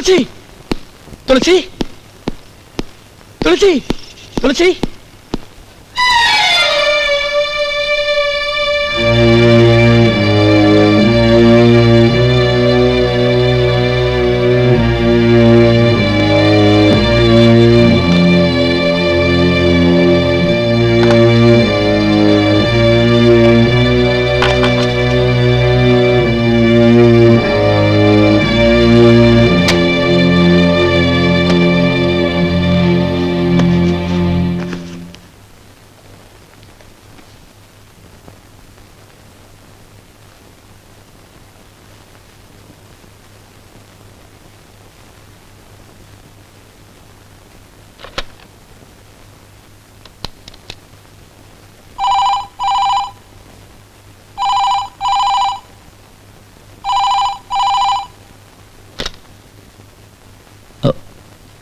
துளசி துளசி துளசி துளசி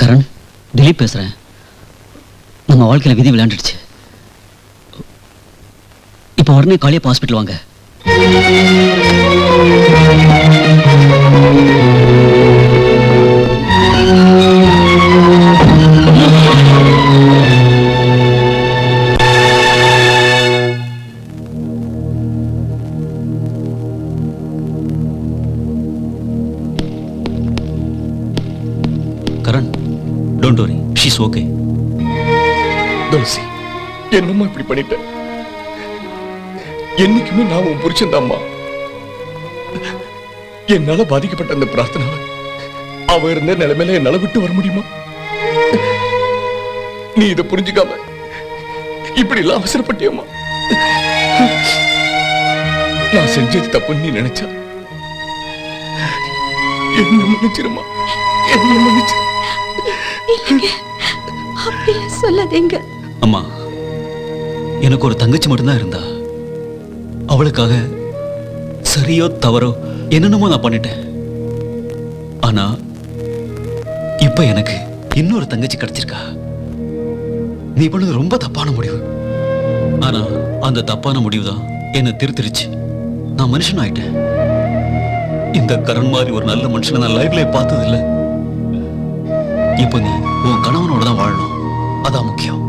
கரண், திலீப் பேசுறேன். நம்ம வாழ்க்கையில விதி விளையாண்டுடுச்சு. இப்போ உடனே காளியப்ப ஹாஸ்பிட்டல் வாங்க. Karan, don't worry, she's okay. Tulasi, என்னம்மா இப்படி பண்ணிட்ட? என்னைக்குமே நான் உன் புருஷன்தாம்மா. என்னால பாதிக்கப்பட்ட அந்த பிரார்த்தனாவை அவ இருந்த நிலைமையில என்னால விட்டு வர முடியுமா? நீ இதை புரிஞ்சுக்காம இப்படி எல்லாம் அவசரப்பட்டியம்மா. நான் செஞ்சது தப்புன்னு நீ நினைச்சா என்ன மன்னிச்சிருமா, என்ன மன்னிச்சிரு. அப்படியே சொல்லாதீங்க. அம்மா, எனக்கு ஒரு தங்கச்சி மட்டும்தான் இருந்தா. அவளுக்காக சரியோ தவறோ என்னென்னமோ நான் பண்ணிட்டேன். ஆனா இப்ப எனக்கு இன்னொரு தங்கச்சி கிடைச்சிருக்கா. நீ பண்ணது ரொம்ப தப்பான முடிவு. ஆனா அந்த தப்பான முடிவு தான் என்னை திருத்திருச்சு. நான் மனுஷன் ஆயிட்டேன். இந்த கரண் மாதிரி ஒரு நல்ல மனுஷனை நான் லைஃப்ல பார்த்தது இல்லை. இப்ப நீ உன் கணவனோட தான் வாழணும், அதான் முக்கியம்.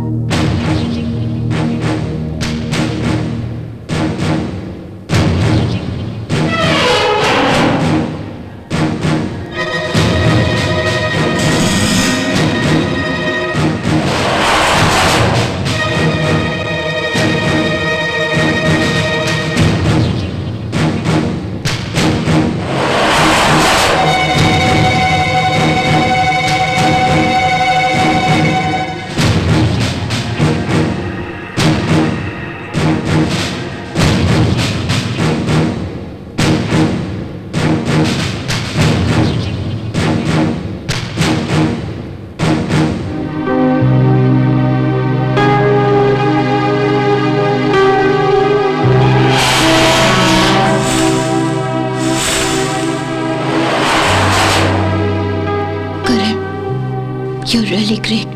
You're really great.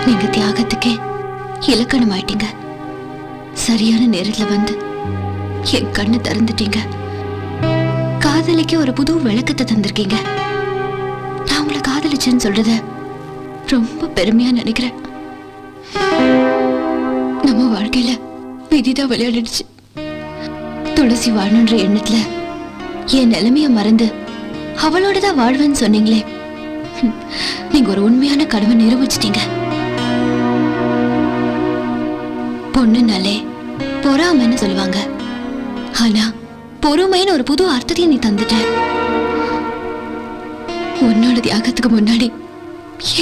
நீங்க தியாகத்துக்கே இலக்கணம் ஆயிட்டீங்க. சரியான நேரத்துல வந்து என் கண்ணை திறந்துட்டீங்க. காதலிக்கு ஒரு புது விளக்கத்தை தந்திருக்கீங்க. நான் உங்களை காதலிச்சேன்னு சொல்றத ரொம்ப பெருமையா நினைக்கிறேன். நம்ம வாழ்க்கையில விதிதான் விளையாடிடுச்சு. துளசி வாழணுன்ற எண்ணத்துல என் நிலைமைய மறந்து அவளோடதான் வாழ்வேன்னு சொன்னீங்களே, நீங்க ஒரு உண்மையான கடமை நிரூபிச்சிட்டீங்க. பொண்ணுனாலே பொறாமைன்னு சொல்லுவாங்க. ஆனா பொறுமைன்னு ஒரு புது அர்த்தத்தையும் நீ தந்துட்ட. உன்னோட தியாகத்துக்கு முன்னாடி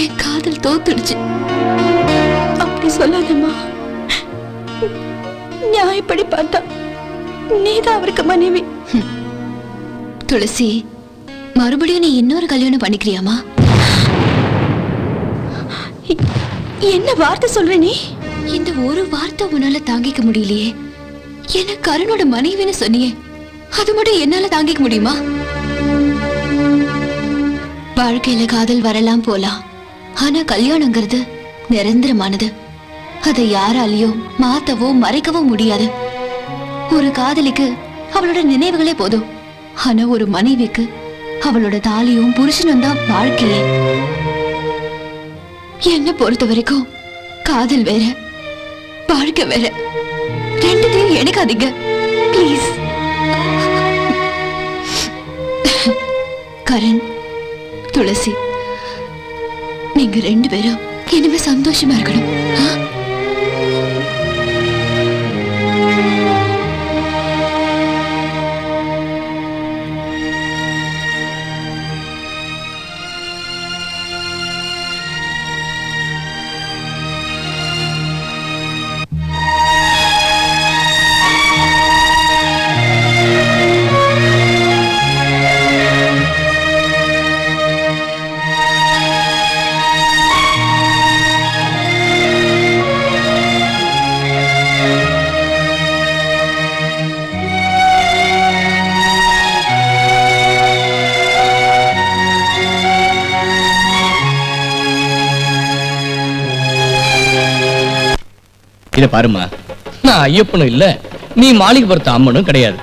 என் காதல் தோத்துடுச்சு. அப்படி சொல்லாதம்மா. நியாயப்படி பார்த்தா நீதான் அவருக்கு மனைவி. துளசி, மறுபடியும் நீ இன்னொரு கல்யாணம் பண்ணிக்கிறியாமா? என்ன வார்த்தை சொல்ற நீ? இந்த ஒரு வார்த்தை உன்னால தாங்கிக்க முடியலையே. என்ன கருணோட மனைவின்னு சொன்னியே, அது மட்டும் என்னால தாங்கிக்க முடியுமா? வாழ்க்கையில காதல் வரலாம் போலாம், ஆனா கல்யாணங்கிறது நிரந்தரமானது. அதை யாராலையும் மாத்தவோ மறைக்கவோ முடியாது. ஒரு காதலிக்கு அவளோட நினைவுகளே போதும். ஆனா ஒரு மனைவிக்கு அவளோட தாலியும் புருஷனும் தான் வாழ்க்கையே. என்ன பொறுத்த வரைக்கும் காதல் வேற, வாழ்க்கை வேற. ரெண்டுத்தையும் எடுக்காதீங்க ப்ளீஸ். கரண், துளசி, நீங்க 2 பேரும் இனிமே சந்தோஷமா இருக்கணும். இத பாருமா, நான் ஐயப்பனும் இல்ல, நீ மாளிகைபுரத்து அம்மனும் கிடையாது.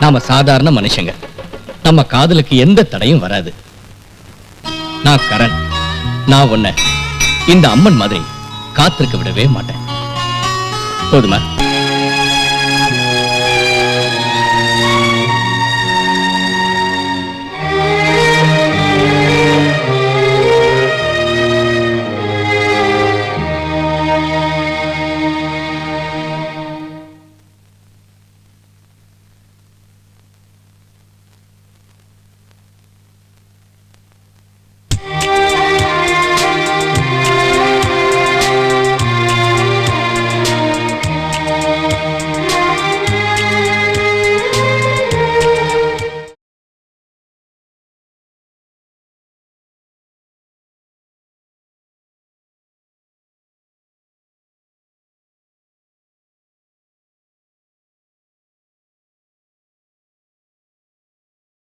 நாம சாதாரண மனுஷங்க. நம்ம காதலுக்கு எந்த தடையும் வராது. நான் கரண், நான் உன்னை இந்த அம்மன் மாதிரி காத்திருக்க விடவே மாட்டேன். போதுமா?